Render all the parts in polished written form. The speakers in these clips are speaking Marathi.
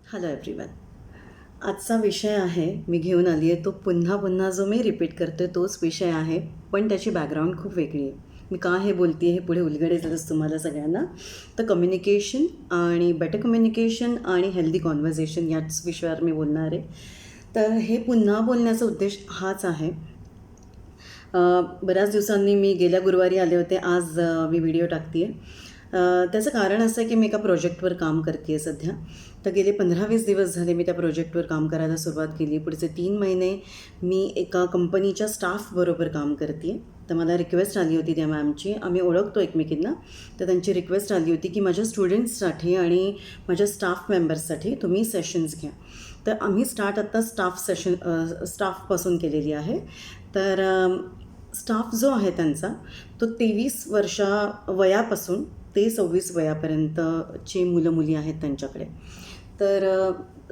Hello everyone. आजचा विषय आहे मी घेऊन आली आहे तो पुन्हा पुन्हा जो मी रिपीट करते तोच विषय आहे, पण त्याची बॅकग्राऊंड खूप वेगळी आहे. मी का हे बोलते हे पुढे उलगडेलच तुम्हाला सगळ्यांना. तर कम्युनिकेशन आणि बेटर कम्युनिकेशन आणि हेल्दी कॉन्व्हर्सेशन याच विषयावर मी बोलणार आहे. तर हे पुन्हा बोलण्याचा उद्देश हाच आहे. बऱ्याच दिवसांनी मी गेल्या गुरुवारी आले होते, आज मी व्हिडिओ टाकते आहे. त्याचं कारण असं आहे की मी एका प्रोजेक्टवर काम करते आहे सध्या. तर गेले 15-20 दिवस झाले मी त्या प्रोजेक्टवर काम करायला सुरुवात केली. पुढचे 3 महिने मी एका कंपनीच्या स्टाफबरोबर काम करते आहे. तर मला रिक्वेस्ट आली होती त्या मॅमची, आम्ही ओळखतो एकमेकींना. तर त्यांची रिक्वेस्ट आली होती की माझ्या स्टुडंट्ससाठी आणि माझ्या स्टाफ मेंबर्ससाठी तुम्ही सेशन्स घ्या. तर आम्ही स्टार्ट आत्ता स्टाफपासून केलेली आहे. तर स्टाफ जो आहे त्यांचा तो 23 वयापासून ते 26 वयापर्यंतची मुलं मुली आहेत त्यांच्याकडे. तर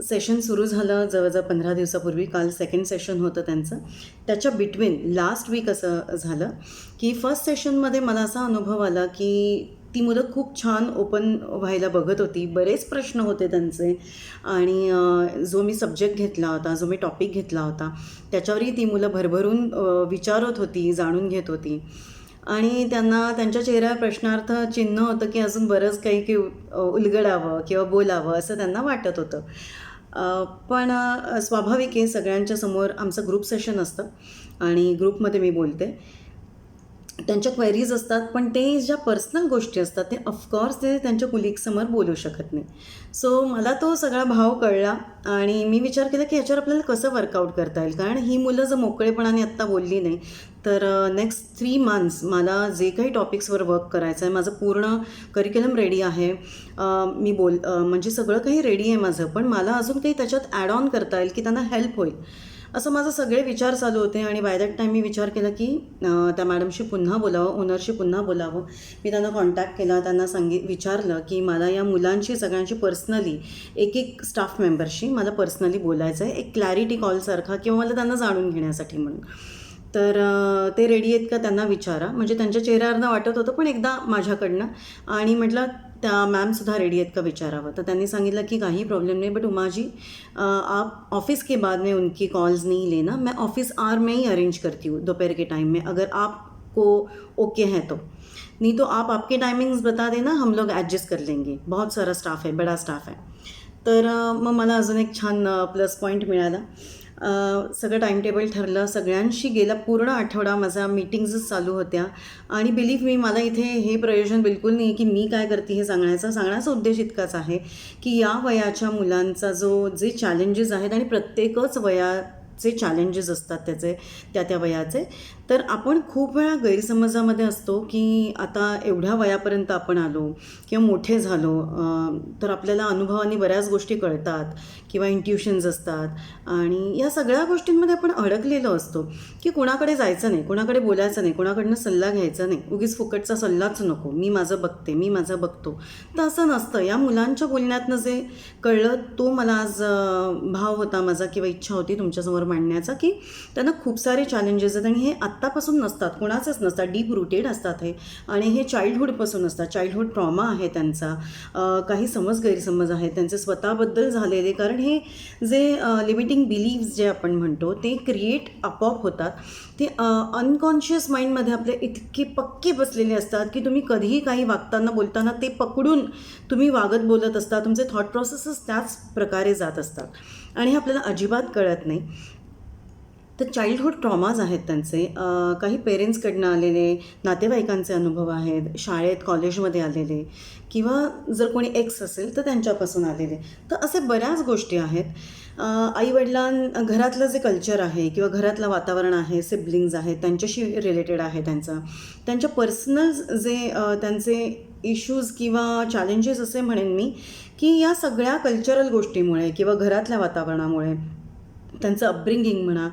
सेशन सुरू झालं जवळजवळ 15 दिवसापूर्वी. काल सेकंड सेशन होतं त्यांचं. त्याच्या बिटवीन लास्ट वीक असं झालं की फर्स्ट सेशनमध्ये मला असा अनुभव आला की ती मुलं खूप छान ओपन व्हायला बघत होती. बरेच प्रश्न होते त्यांचे आणि जो मी सब्जेक्ट घेतला होता, जो मी टॉपिक घेतला होता त्याच्यावरही ती मुलं भरभरून विचारत होती, जाणून घेत होती. आणि त्यांना त्यांच्या चेहऱ्यावर प्रश्नार्थ चिन्ह होतं की अजून बरंच काही की उलगडावं किंवा बोलावं असं त्यांना वाटत होतं. पण स्वाभाविक आहे, सगळ्यांच्या समोर आमचं ग्रुप सेशन असतं आणि ग्रुपमध्ये मी बोलते. त्यांच्या क्वेरीज असतात, पण ते ज्या पर्सनल गोष्टी असतात ते ऑफकोर्स ते त्यांच्या कुलिगसमोर बोलू शकत नाही. सो मला तो सगळा भाव कळला आणि मी विचार केला की ह्याच्यावर आपल्याला कसं वर्कआउट करता येईल. कारण ही मुलं जर मोकळेपणाने आत्ता बोलली नाही तर नेक्स्ट 3 मंथ्स मला जे काही टॉपिक्सवर वर्क करायचं आहे, माझं पूर्ण करिक्युलम रेडी आहे. म्हणजे सगळं काही रेडी आहे माझं, पण मला अजून काही त्याच्यात ॲड ऑन करता येईल की त्यांना हेल्प होईल असं माझं सगळे विचार चालू होते. आणि बाय दॅट टाईम मी विचार केला की त्या मॅडमशी पुन्हा बोलावं, ओनरशी पुन्हा बोलावं. मी त्यांना कॉन्टॅक्ट केला, त्यांना विचारलं की मला या मुलांशी सगळ्यांशी पर्सनली एक स्टाफ मेंबरशी मला पर्सनली बोलायचं आहे, एक क्लॅरिटी कॉलसारखा किंवा मला त्यांना जाणून घेण्यासाठी म्हणून. तर ते रेडी आहेत का त्यांना विचारा. म्हणजे त्यांच्या चेहऱ्यावरनं वाटत होतं, पण एकदा माझ्याकडनं. आणि म्हटलं त्या मॅमसुद्धा रेडी आहेत का विचारावं. तर त्यांनी सांगितलं की काही प्रॉब्लम नहीं, बट उमा जी आप ऑफिस के बाद में उनकी कॉल्स नहीं लेना, मैं ऑफिस आवर में ही अरेंज करती हूँ दोपहर के टाइम में, अगर आपको ओके है तो. नहीं तो आप आपके टाइमिंग्स बता देना, हम लोग एडजस्ट कर लेंगे, बहुत सारा स्टाफ है, बड़ा स्टाफ है. तर मग मला अजून एक छान प्लस पॉईंट मिळाला. सगळं टाईमटेबल ठरलं. सगळ्यांशी गेला पूर्ण आठवडा माझा मीटिंग्सच चालू होत्या. आणि बिलीव्ह मी, मला इथे हे प्रयोजन बिलकुल नाही की मी काय करते हे सांगण्याचा उद्देश इतकाच आहे की या वयाच्या मुलांचा जे चॅलेंजेस आहेत, आणि प्रत्येकच वयाचे चॅलेंजेस असतात त्याचे त्या वयाचे. तर आपण खूप वेळा गैरसमजामध्ये असतो की आता एवढ्या वयापर्यंत आपण आलो किंवा मोठे झालो तर आपल्याला अनुभवाने बऱ्याच गोष्टी कळतात किंवा इंट्युशन्स असतात आणि या सगळ्या गोष्टींमध्ये आपण अडकलेलो असतो की कुणाकडे जायचं नाही, कुणाकडे बोलायचं नाही, कुणाकडनं सल्ला घ्यायचा नाही, उगीच फुकटचा सल्लाच नको, मी माझं बघते, मी माझं बघतो. तर असं नसतं. या मुलांच्या बोलण्यातनं जे कळलं तो मला आज भाव होता माझा किंवा इच्छा होती तुमच्यासमोर मांडण्याचा की त्यांना खूप सारे चॅलेंजेस आहेत आणि हे आत्तापासून नसतात, कोणाचंच नसतात, डीप रूटेड असतात हे. आणि हे चाइल्डहूडपासून असतात. चाइल्डहूड ट्रॉमा आहे त्यांचा, काही गैरसमज आहेत त्यांचे स्वतःबद्दल झालेले. कारण हे जे लिमिटिंग बिलीव्स जे आपण म्हणतो ते क्रिएट आपोआप होतात. ते अनकॉन्शियस माइंडमध्ये आपले इतके पक्के बसलेले असतात की तुम्ही कधीही काही वागताना बोलताना ते पकडून तुम्ही बोलत असता. तुमचे थॉट प्रोसेसेस त्याच प्रकारे जात असतात आणि हे आपल्याला अजिबात कळत नाही. तर चाइल्डहूड ट्रॉमाज आहेत त्यांचे. काही पेरेंट्सकडनं आलेले, नातेवाईकांचे अनुभव आहेत, शाळेत कॉलेजमध्ये आलेले, किंवा जर कोणी एक्स असेल तर त्यांच्यापासून आलेले. तर असे बऱ्याच गोष्टी आहेत. घरातलं जे कल्चर आहे किंवा घरातलं वातावरण आहे, सिबलिंग्ज आहेत त्यांच्याशी रिलेटेड आहे त्यांच्या पर्सनल जे त्यांचे इश्यूज किंवा चॅलेंजेस असे म्हणेन मी की या सगळ्या कल्चरल गोष्टीमुळे किंवा घरातल्या वातावरणामुळे, त्यांचं अपब्रिंगिंग म्हणा,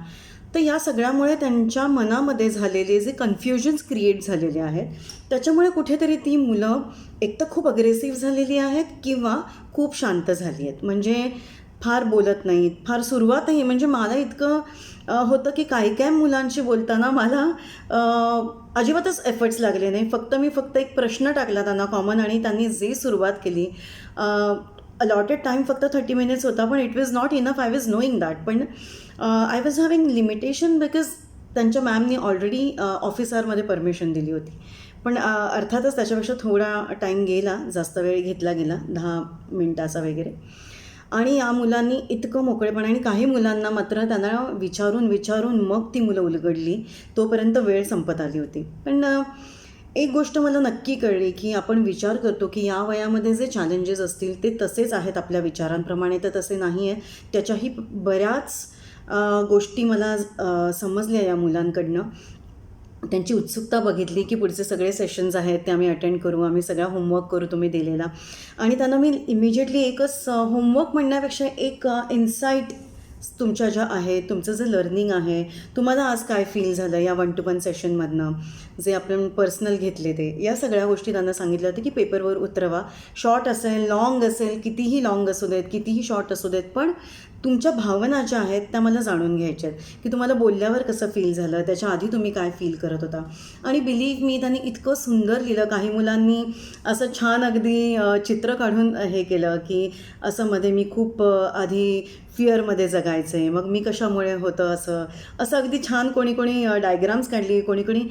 तर या सगळ्यामुळे त्यांच्या मनामध्ये झालेले जे कन्फ्युजन्स क्रिएट झालेले आहेत त्याच्यामुळे कुठेतरी ती मुलं एकतर खूप अग्रेसिव्ह झालेली आहेत किंवा खूप शांत झाली आहेत. म्हणजे फार बोलत नाहीत, फार सुरुवातही. म्हणजे मला इतकं होतं की काही मुलांशी बोलताना मला अजिबातच एफर्ट्स लागले नाही. मी फक्त एक प्रश्न टाकला त्यांना कॉमन आणि त्यांनी जे सुरुवात केली अलॉटेड टाईम फक्त 30 मिनिट्स होता, पण it was not enough. I was knowing that, पण I was having limitation because त्यांच्या मॅमनी ऑलरेडी ऑफिस आवरमध्ये परमिशन दिली होती. पण अर्थातच त्याच्यापेक्षा थोडा टाईम गेला, जास्त वेळ घेतला गेला, 10 मिनटाचा वगैरे. आणि या मुलांनी इतकं मोकळेपण, आणि काही मुलांना मात्र त्यांना विचारून मग ती मुलं उलगडली, तोपर्यंत वेळ संपत आली होती. पण एक गोष्ट मला नक्की कळली की आपण विचार करतो की या वयामध्ये जे चॅलेंजेस असतील ते तसेच आहेत आपल्या विचारांप्रमाणे, तर तसे नाही आहे. त्याच्याही बऱ्याच गोष्टी मला समजल्या या मुलांकडनं. त्यांची उत्सुकता बघितली की पुढचे सगळे सेशन्स आहेत ते आम्ही अटेंड करू, आम्ही सगळा होमवर्क करू तुम्ही दिलेला. आणि त्यांना मी इमिजिएटली एकच होमवर्क म्हणण्यापेक्षा एक इन्साईट तुमच्या ज्या आहेत, तुमचं जे लर्निंग आहे, तुम्हाला आज काय फील झालं या 1 to 1 सेशनमधनं, जे आपण पर्सनल घेतले ते, या सगळ्या गोष्टी त्यांना सांगितलं होतं की पेपरवर उतरवा. शॉर्ट असेल, लाँग असेल, कितीही लाँग असू देत, कितीही शॉर्ट असू देत, पण तुमच्या भावना ज्या आहेत त्या मला जाणून घ्यायच्या आहेत की तुम्हाला बोलल्यावर कसं फील झालं, त्याच्या आधी तुम्ही काय फील करत होता. आणि बिलीव्ह मी, त्यांनी इतकं सुंदर लिहिलं. काही मुलांनी असं छान अगदी चित्र काढून हे केलं की असं मध्ये मी खूप आधी फिअरमध्ये जगायचे, मग मी कशामुळे होतं असं असं अगदी छान कोणी कोणी डायग्राम्स काढली, कोणी कोणी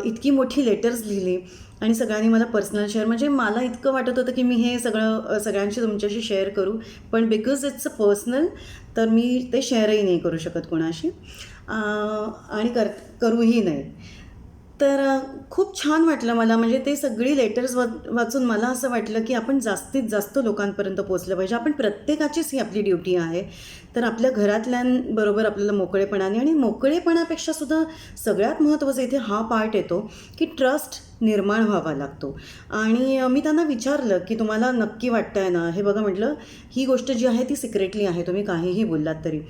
इतकी मोठी लेटर्स लिहिली. आणि सगळ्यांनी मला पर्सनल शेअर, म्हणजे मला इतकं वाटत होतं की मी हे सगळ्यांशी तुमच्याशी शेअर करू, पण बिकॉज इट्स अ पर्सनल, तर मी ते शेअरही नाही करू शकत कोणाशी, आणि करूही नाही. तर खूप छान वाटलं मला, म्हणजे ते सगळी लेटर्स वाचून मला असं वाटलं की आपण जास्तीत जास्त लोकांपर्यंत पोचलं पाहिजे. आपण प्रत्येकाचीच ही आपली ड्युटी आहे. तर आपल्या घरातल्यांबरोबर आपल्याला मोकळेपणाने, आणि मोकळेपणापेक्षा सुद्धा सगळ्यात महत्त्वाचं इथे हा पार्ट येतो की ट्रस्ट निर्माण व्हावा लागतो. आणि मी त्यांना विचारलं की तुम्हाला नक्की वाटतं आहे ना, हे बघा म्हटलं ही गोष्ट जी आहे ती सिक्रेटली आहे, तुम्ही काहीही बोललात तरी.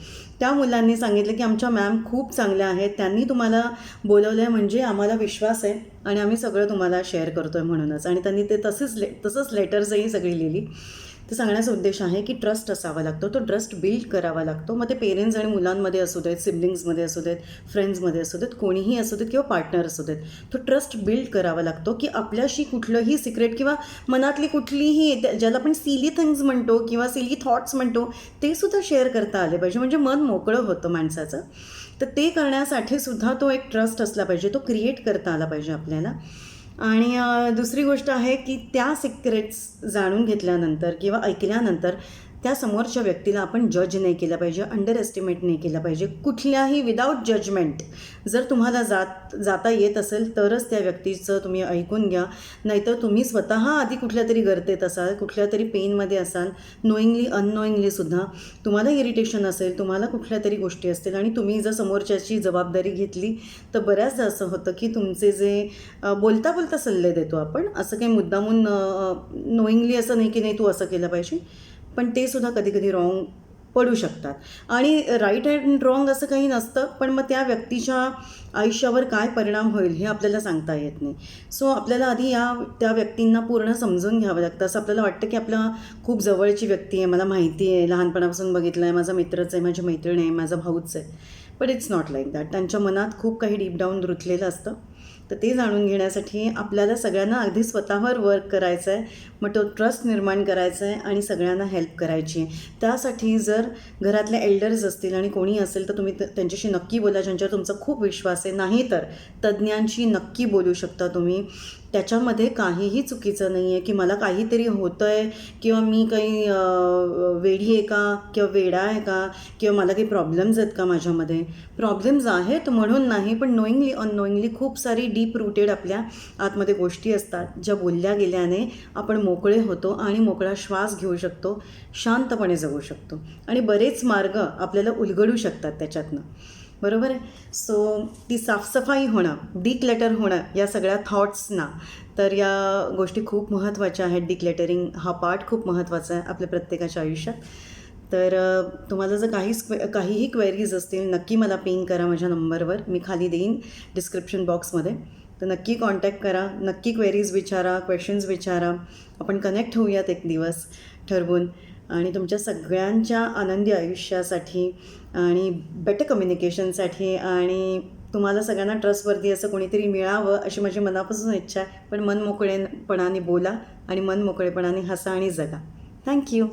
त्या मुलांनी सांगितलं की आमच्या मॅम खूप चांगल्या आहेत, त्यांनी तुम्हाला बोलवलं आहे म्हणजे आम्हाला विश्वास आहे आणि आम्ही सगळं तुम्हाला शेअर करतो आहे म्हणूनच. आणि त्यांनी ते तसंच लेटर्सही सगळी लिहिली. ते सांगण्याचा उद्देश आहे की ट्रस्ट असावा लागतो, तो ट्रस्ट बिल्ड करावा लागतो. मग ते पेरेंट्स आणि मुलांमध्ये असू देत, सिबलिंग्समध्ये असू देत, फ्रेंड्समध्ये असू देत, कोणीही असू देत किंवा पार्टनर असू देत, तो ट्रस्ट बिल्ड करावा लागतो की आपल्याशी कुठलंही सिक्रेट किंवा मनातली कुठलीही, ज्याला आपण सिली थिंग्स म्हणतो किंवा सिली थॉट्स म्हणतो, ते सुद्धा शेअर करता आले पाहिजे. म्हणजे मन मोकळं होतं माणसाचं. तर ते करण्यासाठी सुद्धा तो एक ट्रस्ट असला पाहिजे, तो क्रिएट करता आला पाहिजे आपल्याला. आणि दुसरी गोष्ट आहे की त्या सिक्रेट्स जाणून घेतल्यानंतर किंवा ऐकल्यानंतर त्या समोरच्या व्यक्तीला आपण जज नाही केलं पाहिजे, अंडर एस्टिमेट नाही केलं पाहिजे, कुठल्याही विदाऊट जजमेंट. जर तुम्हाला जाता येत असेल तरच त्या व्यक्तीचं तुम्ही ऐकून घ्या, नाहीतर तुम्ही स्वतः आधी कुठल्या तरी गर्तेत असाल, कुठल्या तरी पेनमध्ये असाल, नोईंगली अननोईंगलीसुद्धा तुम्हाला इरिटेशन असेल, तुम्हाला कुठल्या तरी गोष्टी असतील, आणि तुम्ही जर समोरच्याची जबाबदारी घेतली तर बऱ्याचदा असं होतं की तुमचे जे बोलता बोलता सल्ले देतो आपण, असं काही मुद्दामून नोईंगली असं नाही की नाही तू असं केलं पाहिजे, पण ते सुद्धा कधी कधी रॉंग पडू शकतात. आणि राईट अँड रॉंग असं काही नसतं, पण मग त्या व्यक्तीच्या आयुष्यावर काय परिणाम होईल हे आपल्याला सांगता येत नाही. सो आपल्याला आधी त्या व्यक्तींना पूर्ण समजून घ्यावं लागतं. असं आपल्याला वाटतं की आपला खूप जवळची व्यक्ती आहे, मला माहिती आहे, लहानपणापासून बघितलं आहे, माझा मित्रच आहे, माझी मैत्रीण आहे, माझा भाऊच आहे, but it's not like that. त्यांच्या मनात खूप काही डीप डाऊन रुतलेलं असतं. तर ते जाणून घेण्यासाठी आपल्याला सगळ्यांना अगदी स्वतःवर वर्क करायचं आहे, मग तो ट्रस्ट निर्माण करायचा आहे आणि सगळ्यांना हेल्प करायची आहे. त्यासाठी जर घरातले एल्डर्स असतील आणि कोणी असेल तर तुम्ही त्यांच्याशी नक्की बोला, ज्यांच्यावर तुमचा खूप विश्वास आहे. नाही तर तज्ज्ञांशी नक्की बोलू शकता तुम्ही. त्याच्यामध्ये काहीही चुकीचं नाही आहे की मला काहीतरी होतं आहे किंवा मी काही वेडी आहे का किंवा वेडा आहे का किंवा मला काही प्रॉब्लेम्स आहेत का माझ्यामध्ये. प्रॉब्लेम्स आहेत म्हणून नाही, पण नोईंगली अननोईंगली खूप सारी डीप रूटेड आपल्या आतमध्ये गोष्टी असतात, ज्या बोलल्या गेल्याने आपण मोकळे होतो आणि मोकळा श्वास घेऊ शकतो, शांतपणे जगू शकतो, आणि बरेच मार्ग आपल्याला उलगडू शकतात त्याच्यातनं. बरोबर आहे. सो ती साफसफाई होणं, डिक्लटर होणं या सगळ्या थॉट्सना, तर या गोष्टी खूप महत्त्वाच्या आहेत. डिक्लेटरिंग हा पार्ट खूप महत्त्वाचा आहे आपल्या प्रत्येकाच्या आयुष्यात. तर तुम्हाला जर काहीही क्वेरीज असतील नक्की मला पिंग करा माझ्या नंबरवर, मी खाली देईन डिस्क्रिप्शन बॉक्समध्ये. तर नक्की कॉन्टॅक्ट करा, नक्की क्वेरीज विचारा, क्वेश्चन्स विचारा. आपण कनेक्ट होऊयात एक दिवस ठरवून, आणि तुमच्या सगळ्यांच्या आनंदी आयुष्यासाठी आणि बेटर कम्युनिकेशनसाठी आणि तुम्हाला सगळ्यांना ट्रस्टवर्दी असं कोणीतरी मिळावं अशी माझी मनापासून इच्छा आहे. पण मन मोकळेपणाने बोला आणि मन मोकळेपणाने हसा आणि जगा. थँक्यू.